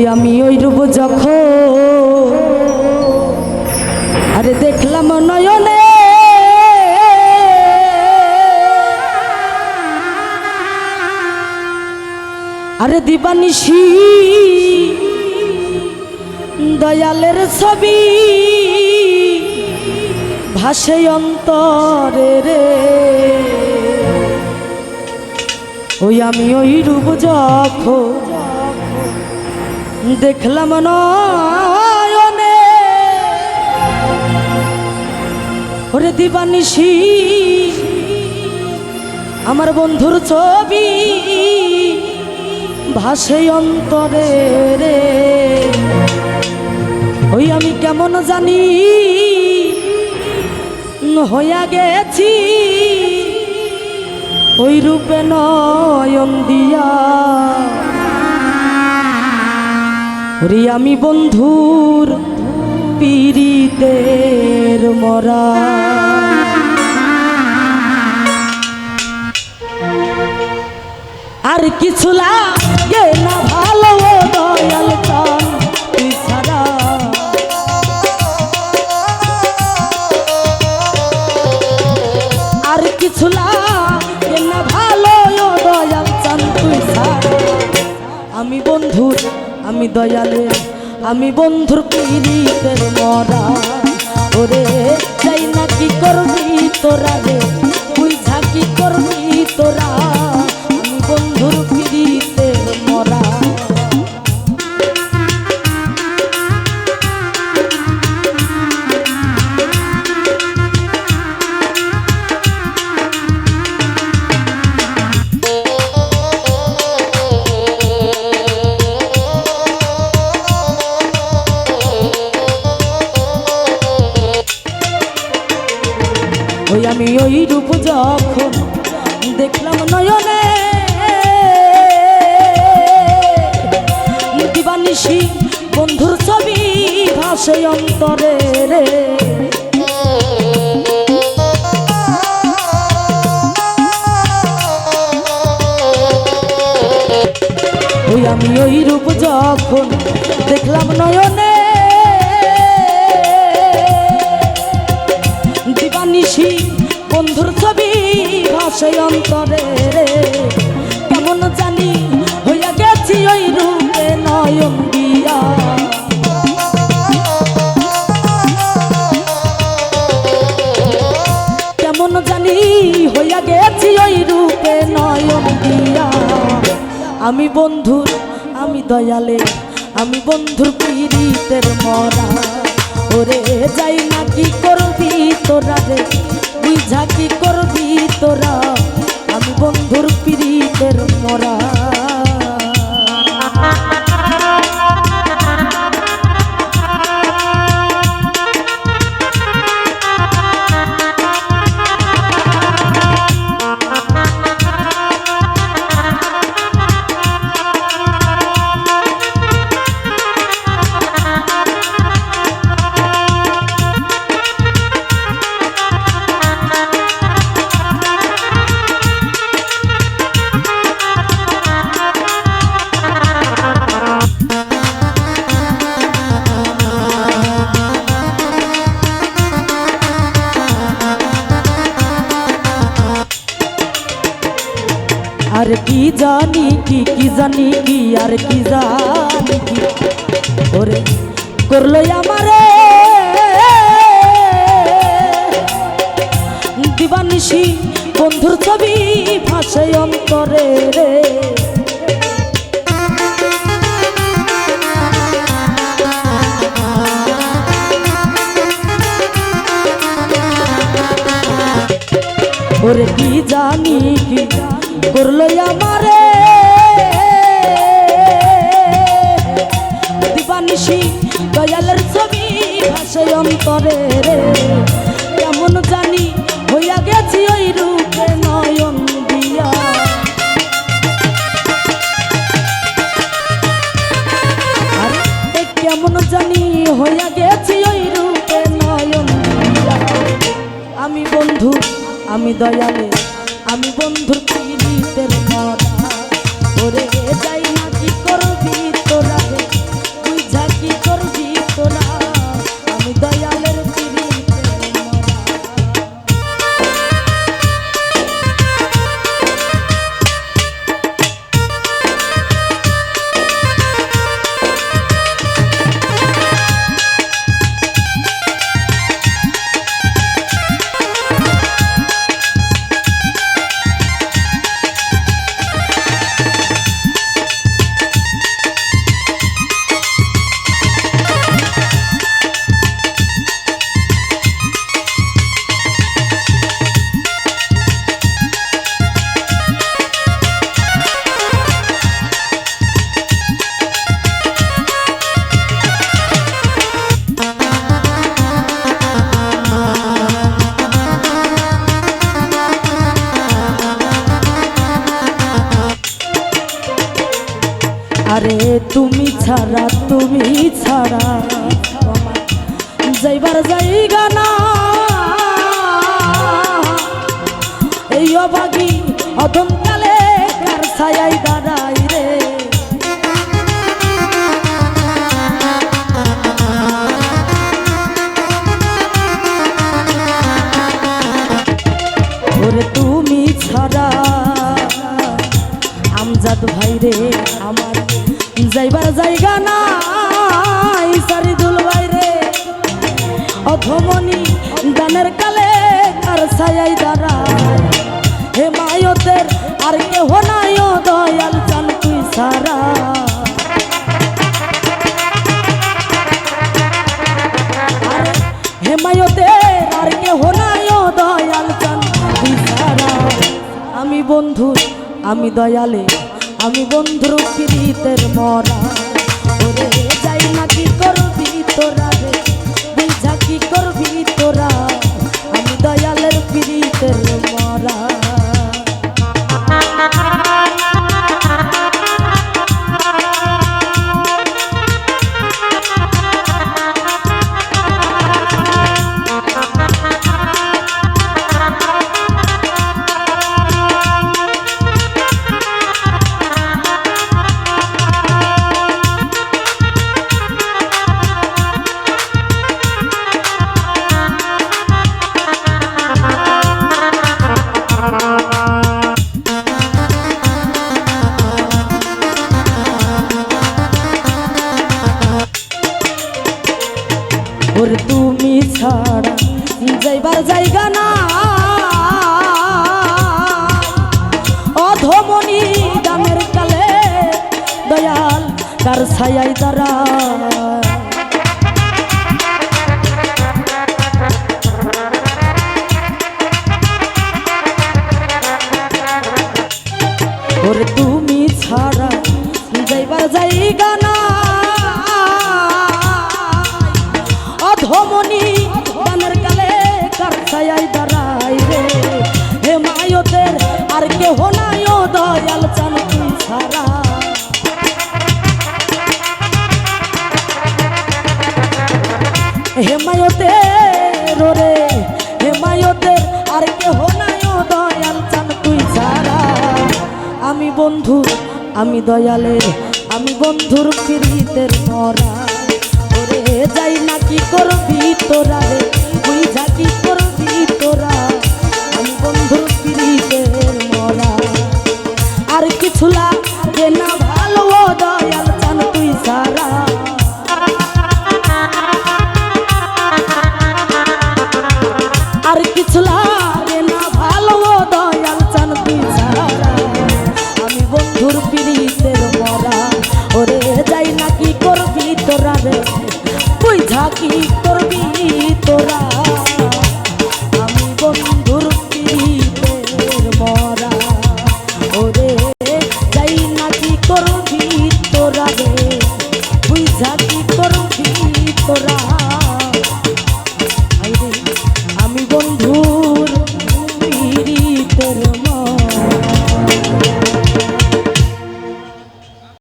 আমি ওই রূপ যখন আরে দেখলাম নয়নে আরে দিবানিশি দয়ালের ছবি ভাসে অন্তরে রে ওই আমি ওই রূপ যখন দেখলাম নয়নে ওরে দিবানিশি আমার বন্ধুর ছবি ভাসে অন্তরে রে ওই আমি কেমন জানি হইয়া গেছি ওই রূপে নয়ন দিয়া ওরে আমি বন্ধুর পীড়িতের মরা আর কিছু লাগে না ভালো দয়াল চান তুই ছাড়া আর কিছু লাগে না ভালো দয়াল চান তুই ছাড়া আমি বন্ধুর আমি দয়ালে আমি বন্ধুর পীড়িতের মরা ওরে যাই না কি করবি তোরা রে বুঝা কি করবি তোরা আমি বন্ধুর পীড়িতের মরা ওই আমি ওই রূপ যখন দেখলাম নয়নে দিবানিশি বন্ধুর ছবি ভাসে অন্তরে রে ওই আমি ওই রূপ যখন দেখলাম নয়নে দিবানিশি বন্ধুর ছবি ভাসে অন্তরে রে কেমন জানি হইয়া গেছি ওই রূপে নয়ন দিয়া কেমন জানি হইয়া গেছি ওই রূপে নয়ন দিয়া আমি বন্ধুর আমি দয়ালে আমি বন্ধুর পীড়িতের মরা ওরে যাই না কি করবি তোরা রে বুঝা কি করবি তোরা আমি বন্ধুর পীড়িতের মরা আর কি জানি কি জানি কি আর কি জানি কি ওরে করলো আমারে দিবানিশি বন্ধুর ছবি ভাসে অন্তরে রে ওরে কি জানি কি করলো আমারে দিবানিশি দয়ালের ছবি ভাসে অন্তরে রে কেমন জানি হইয়া গেছি ওই রূপে নয়ন দিয়া কেমন জানি হইয়া গেছি ওই রূপে নয়ন দিয়া আমি বন্ধু আমি দয়ালে আমি বন্ধুর পীড়িতের মরা ওরে যাই না কি করবি তোরা রে আরে তুমি ছাড়া যাইবার জায়গা না, এই অভাগী অদমকালে কার ছায়ায় দাঁড়াই রে। ওরে তুমি ছাড়া আমজাদ ভাই রে আমার যাইবার জায়গা নাই, সারিদুল ভাই রে অধমনি দানের কালে কার ছায়ায় দাঁড়ায়। হেমায়তের আর কেহ নাই ও দয়াল চান তুই সারা। হেমায়তের আর কেহ নাই ও দয়াল চান তুই সারা। আমি বন্ধু আমি দয়ালে আমি বন্ধুর প্রীতের মরা। ওরে যাই না কি করবি তোরা রে, বুঝা কি করবি তোরা, আমি দয়ালের প্রীতের মরা। ওরে তুমি ছাড়া যাইবার জায়গা না, অধমনি দামের কালে দয়াল কার ছায়ায় দাঁড়ায়। ওরে তুমি ছাড়া যাইবার জায়গা না, অধমনি দানের কালে কার ছায়ায় দাঁড়াই রে। হেমায়তের আর কেহ নাই ও দয়াল চান তুই ছাড়া। হেমায়তের ওরে হেমায়তের আর কেহ নাই ও দয়াল চান তুই ছাড়া। আমি বন্ধু আমি দয়ালের আমি বন্ধুর প্রীতের মরা। ওরে যাই না কি করবি তোরা রে, বুঝা কি করবি তোরা, আমি বন্ধুর প্রীতের মরা। আর কিছু লাগে না ভালো ও দয়াল চান তুই সারা। আর কিছু লাগে না ভালো ও দয়াল চান তুই সারা, আমি বন্ধুর প্রীতের মরা। ওরে যাই না কি করবি তোরা রে, বুঝা কি করবি তোরা, আমি বন্ধুর প্রীতের মরা। ওরে যাই না কি করবি তোরা রে, বুঝা কি করবি তোরা।